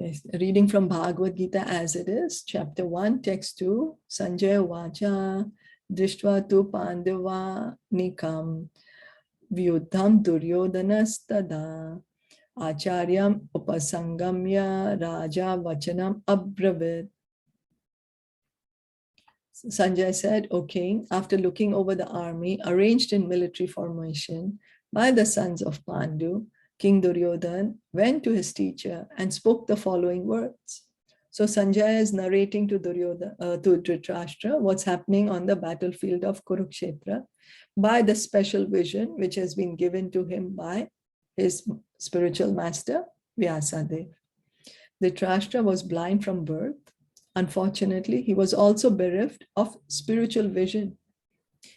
Yes, reading from Bhagavad Gita as it is, chapter 1, text 2, Sanjaya Vacha, Drishtva tu Pandava Nikam, Vyudham Duryodhanastada, Acharyam Upasangamya Raja Vachanam Abravit. Sanjay said, O king, after looking over the army arranged in military formation by the sons of Pandu, King Duryodhan went to his teacher and spoke the following words. So Sanjay is narrating to to Dhritarashtra what's happening on the battlefield of Kurukshetra by the special vision which has been given to him by his spiritual master, Vyasadeva. Dhritarashtra was blind from birth. Unfortunately, he was also bereft of spiritual vision.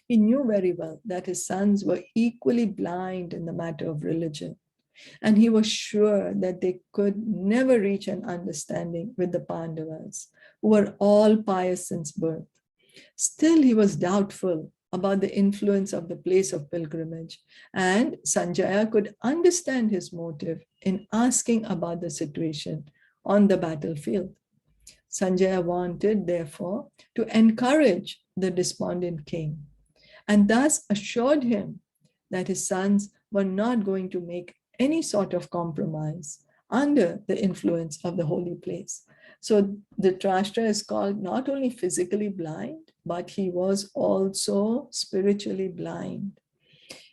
He knew very well that his sons were equally blind in the matter of religion, and he was sure that they could never reach an understanding with the Pandavas, who were all pious since birth. Still, he was doubtful about the influence of the place of pilgrimage, and Sanjaya could understand his motive in asking about the situation on the battlefield. Sanjaya wanted, therefore, to encourage the despondent king, and thus assured him that his sons were not going to make any sort of compromise under the influence of the holy place. So Dhritarashtra is called not only physically blind, but he was also spiritually blind.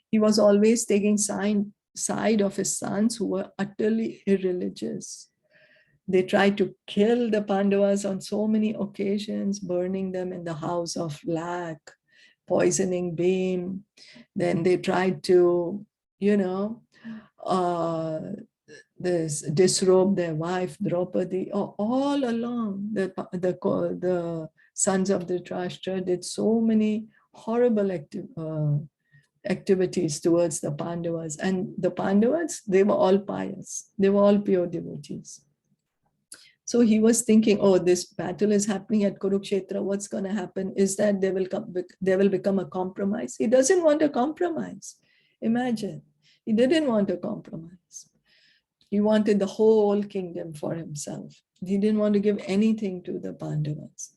He was always taking side of his sons who were utterly irreligious. They tried to kill the Pandavas on so many occasions, burning them in the house of lac, poisoning Bhim. Then they tried to, disrobe their wife Draupadi. All along, the sons of Dhritarashtra did so many horrible activities towards the Pandavas. And the Pandavas, they were all pious. They were all pure devotees. So he was thinking, oh, this battle is happening at Kurukshetra. What's going to happen is that there will become a compromise. He doesn't want a compromise. Imagine, he didn't want a compromise. He wanted the whole kingdom for himself. He didn't want to give anything to the Pandavas.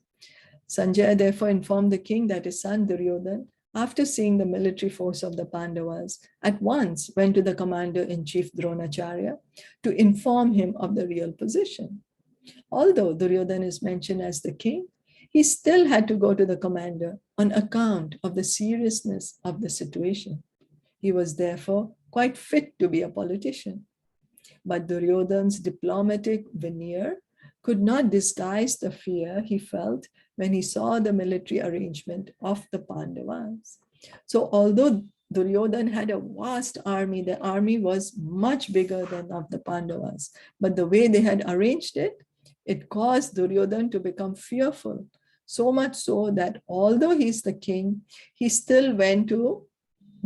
Sanjaya therefore informed the king that his son Duryodhan, after seeing the military force of the Pandavas, at once went to the commander-in-chief Dronacharya to inform him of the real position. Although Duryodhan is mentioned as the king, he still had to go to the commander on account of the seriousness of the situation. He was therefore quite fit to be a politician. But Duryodhan's diplomatic veneer could not disguise the fear he felt when he saw the military arrangement of the Pandavas. So although Duryodhan had a vast army, the army was much bigger than of the Pandavas, but the way they had arranged it, it caused Duryodhan to become fearful, so much so that although he's the king, he still went to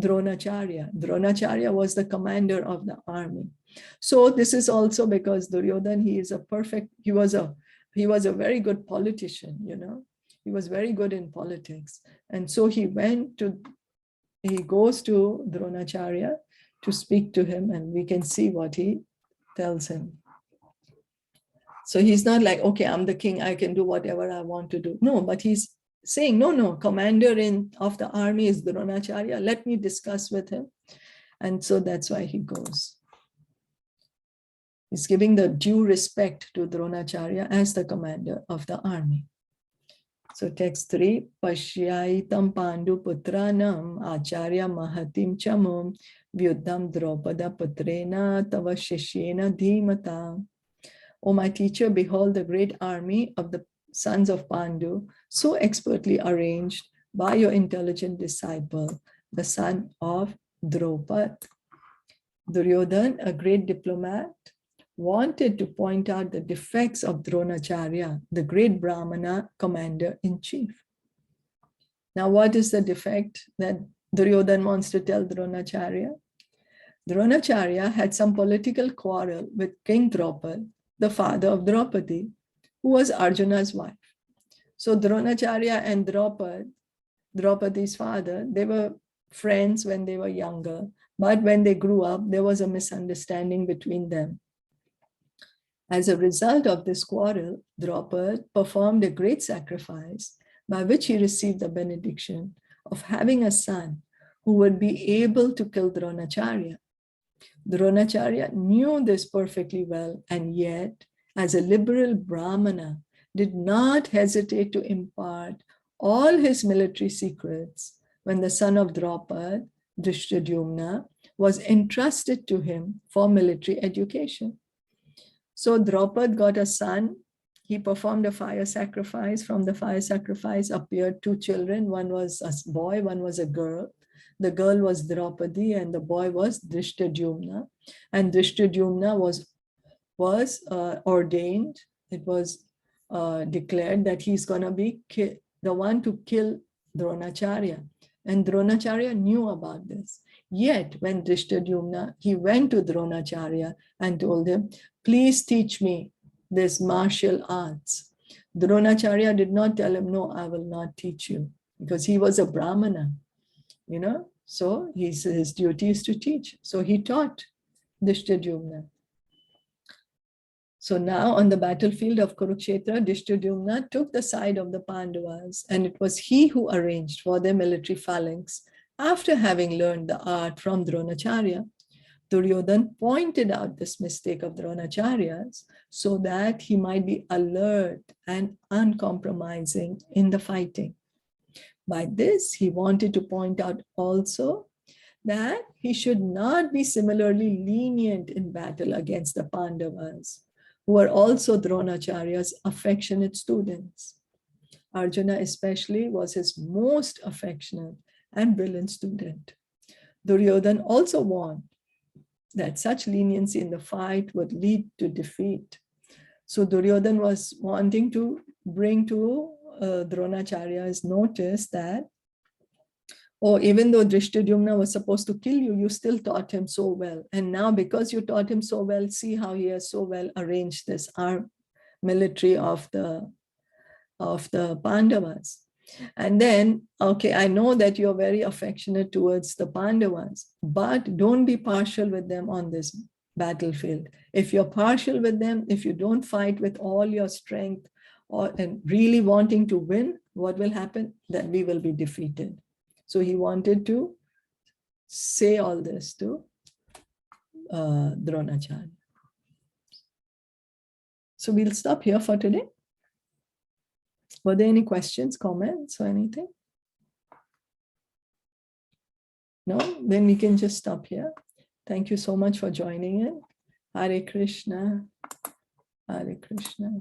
Dronacharya. Dronacharya was the commander of the army. So this is also because Duryodhan, he was a very good politician, He was very good in politics. And so he goes to Dronacharya to speak to him, and we can see what he tells him. So he's not like, okay, I'm the king, I can do whatever I want to do. No, but he's saying, no, commander of the army is Dronacharya. Let me discuss with him. And so that's why he goes. He's giving the due respect to Dronacharya as the commander of the army. So text 3, Pashyaitam Pandu Putranam Acharya Mahatim Chamum Vyuddham Draupada Putrena Tava Shishyena Dhimata. O my teacher, behold the great army of the sons of Pandu, so expertly arranged by your intelligent disciple, the son of Draupad. Duryodhan, a great diplomat, wanted to point out the defects of Dronacharya, the great Brahmana commander-in-chief. Now, what is the defect that Duryodhan wants to tell Dronacharya? Dronacharya had some political quarrel with King Draupad, the father of Draupadi, who was Arjuna's wife. So Dronacharya and Draupadi's father, they were friends when they were younger, but when they grew up, there was a misunderstanding between them. As a result of this quarrel, Draupad performed a great sacrifice by which he received the benediction of having a son who would be able to kill Dronacharya. Dronacharya knew this perfectly well, and yet, as a liberal Brahmana, did not hesitate to impart all his military secrets when the son of Draupad, Drishtadyumna, was entrusted to him for military education. So Draupad got a son. He performed a fire sacrifice. From the fire sacrifice appeared two children. One was a boy, one was a girl. The girl was Draupadi and the boy was Drishtadyumna. And Drishtadyumna was ordained. It was declared that he's going to be the one to kill Dronacharya. And Dronacharya knew about this. Yet when Drishtadyumna, he went to Dronacharya and told him, please teach me this martial arts. Dronacharya did not tell him, no, I will not teach you, because he was a Brahmana, so his duty is to teach. So he taught Drishtadyumna. So now on the battlefield of Kurukshetra, Drishtadyumna took the side of the Pandavas, and it was he who arranged for their military phalanx after having learned the art from Dronacharya. Duryodhan pointed out this mistake of Dronacharya's so that he might be alert and uncompromising in the fighting. By this, he wanted to point out also that he should not be similarly lenient in battle against the Pandavas, who were also Dronacharya's affectionate students. Arjuna especially was his most affectionate and brilliant student. Duryodhan also warned that such leniency in the fight would lead to defeat. So Duryodhan was wanting to bring to Dronacharya's notice that, even though Drishtadyumna was supposed to kill you, you still taught him so well. And now because you taught him so well, see how he has so well arranged this military of the Pandavas. And then, I know that you're very affectionate towards the Pandavas, but don't be partial with them on this battlefield. If you're partial with them, if you don't fight with all your strength and really wanting to win, what will happen? That we will be defeated. So he wanted to say all this to Dronacharya. So we'll stop here for today. Were there any questions, comments, or anything? No? Then we can just stop here. Thank you so much for joining in. Hare Krishna. Hare Krishna.